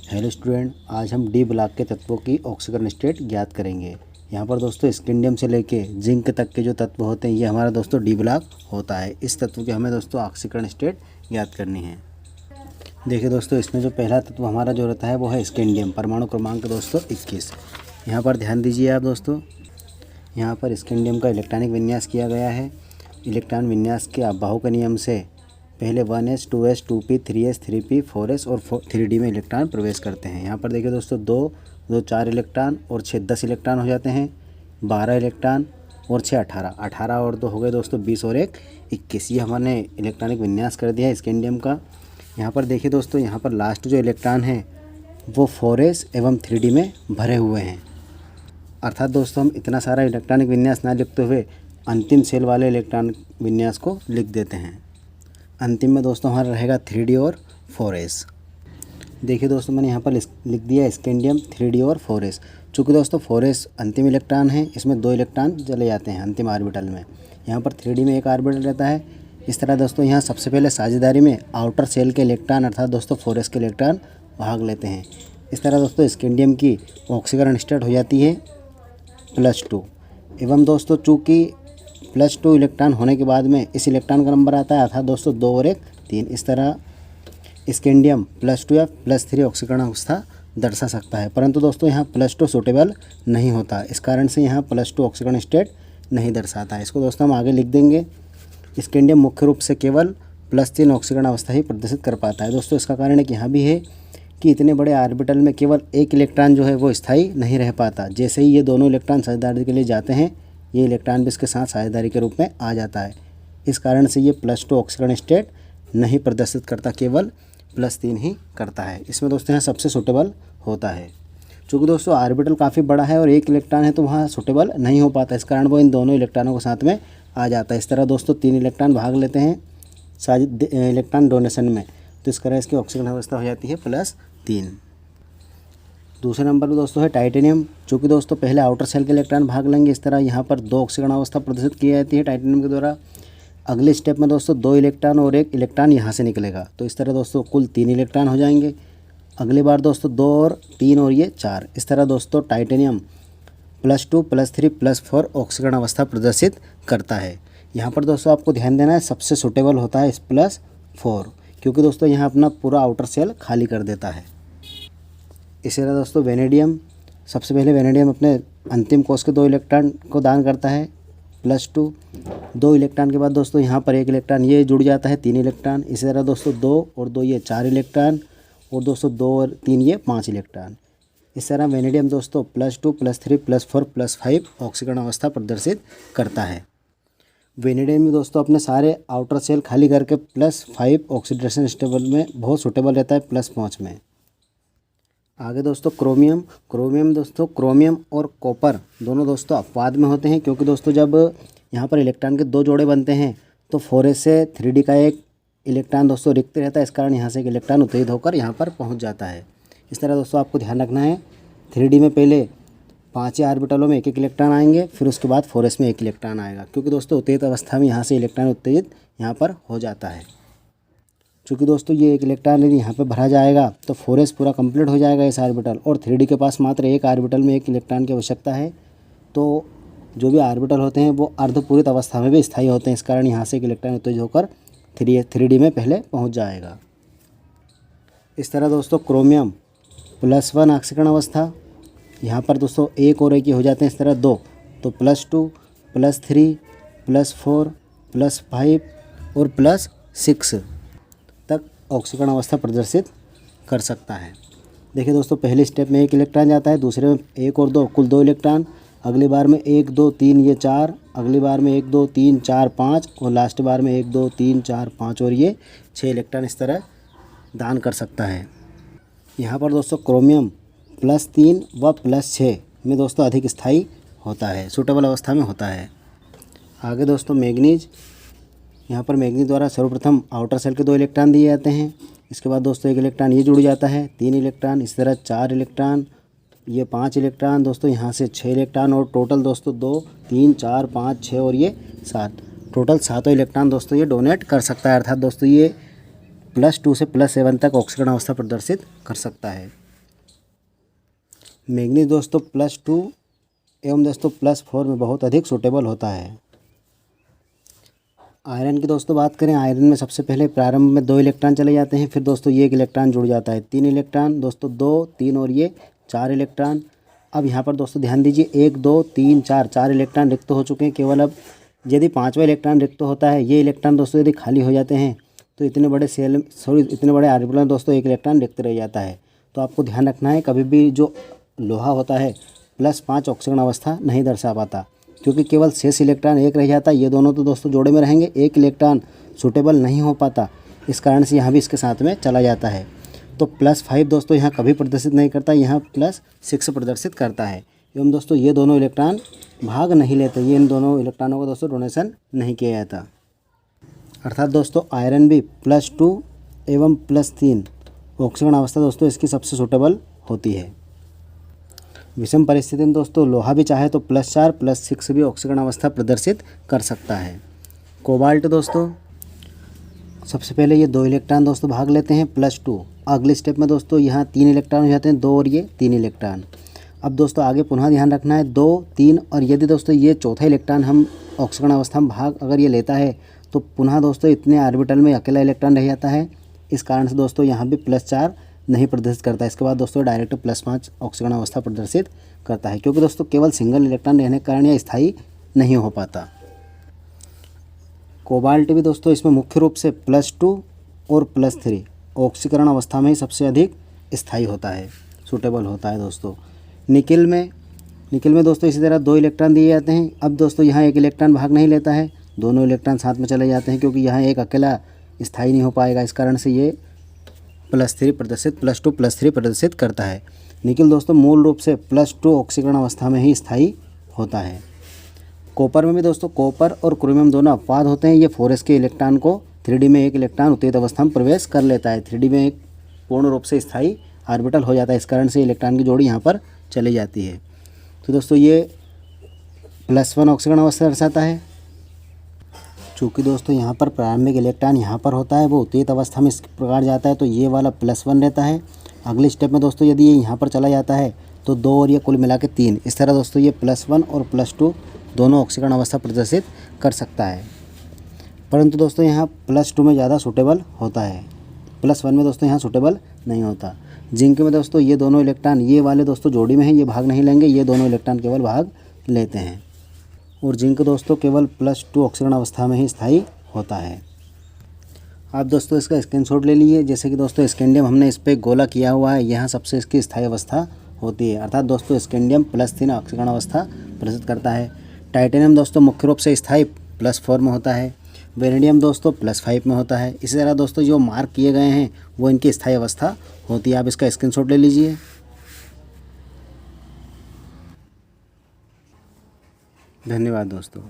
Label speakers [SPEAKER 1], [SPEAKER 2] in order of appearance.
[SPEAKER 1] Hello student, आज हम D block के तत्वों की ऑक्सीकरण स्टेट ज्ञात करेंगे। यहाँ पर दोस्तों स्कैंडियम से लेके जिंक तक के जो तत्व होते हैं ये हमारा दोस्तों डी ब्लॉक होता है। इस तत्व की हमें दोस्तों ऑक्सीकरण स्टेट ज्ञात करनी है। देखिए दोस्तों, इसमें जो पहला तत्व हमारा जो रहता है वो है स्कैंडियम, परमाणु क्रमांक दोस्तों 21। यहाँ पर ध्यान दीजिए आप दोस्तों, यहाँ पर स्कैंडियम का इलेक्ट्रॉनिक विन्यास किया गया है। इलेक्ट्रॉन विन्यास के अबाहु के नियम से पहले 1s 2s 2p 3s 3p 4s और 3d में इलेक्ट्रॉन प्रवेश करते हैं। यहाँ पर देखिए दोस्तों 2 4 इलेक्ट्रॉन और 6 10 इलेक्ट्रॉन हो जाते हैं। 12 इलेक्ट्रॉन और 6 18 18 और 2 हो गए दोस्तों 20 और 1 21। ये हमने इलेक्ट्रॉनिक विन्यास कर दिया है स्कैंडियम का। यहाँ पर देखिए दोस्तों, यहाँ पर लास्ट जो इलेक्ट्रॉन है वो 4s एवं 3d में भरे हुए हैं। अर्थात दोस्तों हम इतना सारा इलेक्ट्रॉनिक विन्यास ना लिखते हुए अंतिम सेल वाले इलेक्ट्रॉनिक विन्यास को लिख देते हैं। अंतिम में दोस्तों हमारा रहेगा 3d और 4s। देखिए दोस्तों, मैंने यहाँ पर लिख दिया स्कैंडियम 3d और 4s। चूँकि दोस्तों 4s अंतिम इलेक्ट्रॉन है, इसमें 2 इलेक्ट्रॉन चले जाते हैं अंतिम ऑर्बिटल में। यहाँ पर 3d में 1 ऑर्बिटल रहता है। इस तरह दोस्तों यहाँ सबसे पहले साझेदारी में आउटर सेल के इलेक्ट्रॉन अर्थात दोस्तों 4s के इलेक्ट्रॉन भाग लेते हैं। इस तरह दोस्तों स्कैंडियम की ऑक्सीकरण स्टेट हो जाती है +2। एवं दोस्तों चूँकि +2 इलेक्ट्रॉन होने के बाद में इस इलेक्ट्रॉन का नंबर आता है अर्थात दोस्तों 2 और 1 3। इस तरह स्कैंडियम +2 या +3 ऑक्सीकरण अवस्था दर्शा सकता है। परंतु दोस्तों यहाँ +2 सूटेबल नहीं होता, इस कारण से यहाँ +2 ऑक्सीकरण स्टेट नहीं दर्शाता है। इसको दोस्तों हम आगे लिख देंगे। स्कैंडियम मुख्य रूप से केवल +3 ऑक्सीकरण अवस्था ही प्रदर्शित कर पाता है। दोस्तों इसका कारण एक यहाँ भी है कि इतने बड़े ऑर्बिटल में केवल एक इलेक्ट्रॉन जो है वो स्थायी नहीं रह पाता। जैसे ही ये दोनों इलेक्ट्रॉन साझेदारी के लिए जाते हैं, ये इलेक्ट्रॉन भी इसके साथ साझेदारी के रूप में आ जाता है। इस कारण से ये +2 ऑक्सीकरण स्टेट नहीं प्रदर्शित करता, केवल +3 ही करता है। इसमें दोस्तों यहाँ सबसे सूटेबल होता है। चूँकि दोस्तों ऑर्बिटल काफ़ी बड़ा है और एक इलेक्ट्रॉन है तो वहाँ सूटेबल नहीं हो पाता, इस कारण वो इन दोनों इलेक्ट्रॉनों के साथ में आ जाता है। इस तरह दोस्तों 3 इलेक्ट्रॉन भाग लेते हैं इलेक्ट्रॉन डोनेशन में, तो इस तरह इसकी ऑक्सीकरण अवस्था हो जाती है +3। दूसरे नंबर पर दोस्तों है टाइटेनियम। चूँकि दोस्तों पहले आउटर सेल के इलेक्ट्रॉन भाग लेंगे, इस तरह यहाँ पर 2 ऑक्सीकरण अवस्था प्रदर्शित की जाती है टाइटेनियम के द्वारा। अगले स्टेप में दोस्तों 2 इलेक्ट्रॉन और 1 इलेक्ट्रॉन यहाँ से निकलेगा, तो इस तरह दोस्तों कुल 3 इलेक्ट्रॉन हो जाएंगे। अगली बार दोस्तों 2 और 3 और ये 4। इस तरह दोस्तों टाइटेनियम +2 +3 +4 ऑक्सीकरण अवस्था प्रदर्शित करता है। यहाँ पर दोस्तों आपको ध्यान देना है, सबसे सूटेबल होता है इस +4, क्योंकि दोस्तों यहाँ अपना पूरा आउटर सेल खाली कर देता है। इसी तरह दोस्तों वेनेडियम, सबसे पहले वेनेडियम अपने अंतिम कोष के 2 इलेक्ट्रॉन को दान करता है +2। 2 इलेक्ट्रॉन के बाद दोस्तों यहाँ पर 1 इलेक्ट्रॉन ये जुड़ जाता है 3 इलेक्ट्रॉन। इसी तरह दोस्तों 2 और 2 ये 4 इलेक्ट्रॉन और दोस्तों 2 और 3 ये 5 इलेक्ट्रॉन। इस तरह वेनेडियम दोस्तों +2 +3 +4 +5 ऑक्सीकरण अवस्था प्रदर्शित करता है। वेनेडियम में दोस्तों अपने सारे आउटर सेल खाली करके +5 ऑक्सीडेशन स्टेबल में बहुत सूटेबल रहता है +5 में। आगे दोस्तों क्रोमियम दोस्तों क्रोमियम और कॉपर दोनों दोस्तों अपवाद में होते हैं, क्योंकि दोस्तों जब यहाँ पर इलेक्ट्रॉन के 2 जोड़े बनते हैं तो 4s से 3d का एक इलेक्ट्रॉन दोस्तों रिक्त रहता है। इस कारण यहाँ से एक इलेक्ट्रॉन उत्तेजित होकर यहाँ पर पहुँच जाता है। इस तरह दोस्तों आपको ध्यान रखना है, 3d में पहले 5 ऑर्बिटलों में 1 इलेक्ट्रॉन आएंगे, फिर उसके बाद 4s में 1 इलेक्ट्रॉन आएगा, क्योंकि दोस्तों उत्तेजित अवस्था में यहाँ से इलेक्ट्रॉन उत्तेजित यहाँ पर हो जाता है। चूँकि दोस्तों ये 1 इलेक्ट्रॉन यदि यहाँ पे भरा जाएगा तो 4s पूरा कंप्लीट हो जाएगा इस ऑर्बिटल, और 3d के पास मात्र 1 ऑर्बिटल में 1 इलेक्ट्रॉन की आवश्यकता है। तो जो भी ऑर्बिटल होते हैं वो अर्धपूरित अवस्था में भी स्थायी होते हैं, इस कारण यहाँ से 1 इलेक्ट्रॉन उत्तेजित होकर 3d में पहले पहुँच जाएगा। इस तरह दोस्तों क्रोमियम +1 ऑक्सीकरण अवस्था, यहाँ पर दोस्तों 1 और 1 ही हो जाते हैं, इस तरह 2, तो +2 +3 +4 +5 और +6 तक ऑक्सीकरण अवस्था प्रदर्शित कर सकता है। देखिए दोस्तों पहले स्टेप में 1 इलेक्ट्रॉन जाता है, दूसरे में 1 और 2 कुल 2 इलेक्ट्रॉन, अगली बार में 1 2 3 ये 4, अगली बार में 1 2 3 4 5 और लास्ट बार में 1 2 3 4 5 और ये 6 इलेक्ट्रॉन इस तरह दान कर सकता है। यहाँ पर दोस्तों क्रोमियम +3 व +6 में दोस्तों अधिक स्थायी होता है, सूटेबल अवस्था में होता है। आगे दोस्तों मैग्नीज, यहाँ पर मैग्नीज द्वारा सर्वप्रथम आउटर सेल के 2 इलेक्ट्रॉन दिए जाते हैं। इसके बाद दोस्तों 1 इलेक्ट्रॉन ये जुड़ जाता है, 3 इलेक्ट्रॉन, इस तरह 4 इलेक्ट्रॉन, ये 5 इलेक्ट्रॉन दोस्तों, यहाँ से 6 इलेक्ट्रॉन और टोटल दोस्तों 2 3 4 5 6 और ये 7, टोटल 7 इलेक्ट्रॉन दोस्तों ये डोनेट कर सकता है। अर्थात दोस्तों ये +2 से +7 तक ऑक्सीकरण अवस्था प्रदर्शित कर सकता है। मैंगनीज दोस्तों +2 एवं दोस्तों +4 में बहुत अधिक सूटेबल होता है। आयरन की दोस्तों बात करें, आयरन में सबसे पहले प्रारंभ में 2 इलेक्ट्रॉन चले जाते हैं, फिर दोस्तों ये 1 इलेक्ट्रॉन जुड़ जाता है, 3 इलेक्ट्रॉन दोस्तों 2 3 और ये 4 इलेक्ट्रॉन। अब यहाँ पर दोस्तों ध्यान दीजिए 1 2 3 4 इलेक्ट्रॉन रिक्त हो चुके हैं केवल। अब यदि 5वां इलेक्ट्रॉन रिक्त होता है, ये इलेक्ट्रॉन दोस्तों यदि खाली हो जाते हैं तो इतने बड़े ऑर्बिटल में दोस्तों 1 इलेक्ट्रॉन रिक्त रह जाता है। तो आपको ध्यान रखना है, कभी भी जो लोहा होता है +5 ऑक्सीकरण अवस्था नहीं दर्शा पाता, क्योंकि केवल शेष इलेक्ट्रॉन 1 रह जाता है। ये दोनों तो दोस्तों जोड़े में रहेंगे, 1 इलेक्ट्रॉन सूटेबल नहीं हो पाता, इस कारण से यहाँ भी इसके साथ में चला जाता है। तो +5 दोस्तों यहाँ कभी प्रदर्शित नहीं करता, यहाँ +6 प्रदर्शित करता है। एवं दोस्तों ये दोनों इलेक्ट्रॉन भाग नहीं लेते, ये इन दोनों इलेक्ट्रॉनों को दोस्तों डोनेशन नहीं किया जाता। अर्थात दोस्तों आयरन भी +2 एवं +3 ऑक्सीकरण अवस्था दोस्तों इसकी सबसे सूटेबल होती है। विषम परिस्थिति में दोस्तों लोहा भी चाहे तो +4 +6 भी ऑक्सीकरण अवस्था प्रदर्शित कर सकता है। कोबाल्ट दोस्तों सबसे पहले ये 2 इलेक्ट्रॉन दोस्तों भाग लेते हैं +2। अगले स्टेप में दोस्तों यहाँ 3 इलेक्ट्रॉन हो जाते हैं, 2 और ये 3 इलेक्ट्रॉन। अब दोस्तों आगे पुनः ध्यान रखना है 2 3 और यदि दोस्तों ये चौथा इलेक्ट्रॉन हम ऑक्सीकरण अवस्था में भाग अगर ये लेता है तो पुनः दोस्तों इतने ऑर्बिटल में अकेला इलेक्ट्रॉन रह जाता है। इस कारण से दोस्तों यहाँ भी +4 नहीं प्रदर्शित करता। इसके बाद दोस्तों डायरेक्ट +5 ऑक्सीकरण अवस्था प्रदर्शित करता है, क्योंकि दोस्तों केवल सिंगल इलेक्ट्रॉन रहने के कारण यह स्थायी नहीं हो पाता। कोबाल्ट भी दोस्तों इसमें मुख्य रूप से +2 और +3 ऑक्सीकरण अवस्था में ही सबसे अधिक स्थायी होता है, सूटेबल होता है दोस्तों। निकिल में दोस्तों इसी तरह 2 इलेक्ट्रॉन दिए जाते हैं। अब दोस्तों यहाँ 1 इलेक्ट्रॉन भाग नहीं लेता है, दोनों इलेक्ट्रॉन साथ में चले जाते हैं, क्योंकि यहाँ एक अकेला स्थायी नहीं हो पाएगा। इस कारण से ये +2 +3 प्रदर्शित करता है। निकिल दोस्तों मूल रूप से +2 ऑक्सीकरण अवस्था में ही स्थायी होता है। कॉपर में भी दोस्तों कॉपर और क्रोमियम दोनों अपवाद होते हैं। ये 4s के इलेक्ट्रॉन को 3D में एक इलेक्ट्रॉन उत्तेजित अवस्था में प्रवेश कर लेता है, 3D में एक पूर्ण रूप से स्थायी ऑर्बिटल हो जाता है। इस कारण से इलेक्ट्रॉन की जोड़ी यहाँ पर चली जाती है। तो दोस्तों ये +1 ऑक्सीकरण अवस्था दर्शाता है। चूँकि दोस्तों यहाँ पर प्रारंभिक इलेक्ट्रॉन यहाँ पर होता है, वो उत्तेजित अवस्था में इस प्रकार जाता है, तो ये वाला +1 रहता है। अगले स्टेप में दोस्तों यदि ये यहाँ पर चला जाता है तो 2 और ये कुल मिला के 3, इस तरह दोस्तों ये +1 और +2 दोनों ऑक्सीकरण अवस्था प्रदर्शित कर सकता है। परंतु दोस्तों यहाँ +2 में ज़्यादा सूटेबल होता है, +1 में दोस्तों यहाँ सूटेबल नहीं होता। जिंक में दोस्तों ये दोनों इलेक्ट्रॉन ये वाले दोस्तों जोड़ी में हैं, ये भाग नहीं लेंगे, ये दोनों इलेक्ट्रॉन केवल भाग लेते हैं। और जिंक दोस्तों केवल +2 ऑक्सीकरण अवस्था में ही स्थायी होता है। आप दोस्तों इसका स्क्रीनशॉट ले लीजिए। जैसे कि दोस्तों स्कैंडियम हमने इस पर गोला किया हुआ है, यहाँ सबसे इसकी स्थायी अवस्था होती है। अर्थात दोस्तों स्कैंडियम +3 ऑक्सीकरण अवस्था प्रदर्शित करता है। टाइटेनियम दोस्तों मुख्य रूप से स्थायी +4 में होता है। वेनेडियम दोस्तों +5 में होता है। इसी तरह दोस्तों जो मार्क किए गए हैं वो इनकी स्थायी अवस्था होती है। आप इसका स्क्रीनशॉट ले लीजिए। धन्यवाद दोस्तों।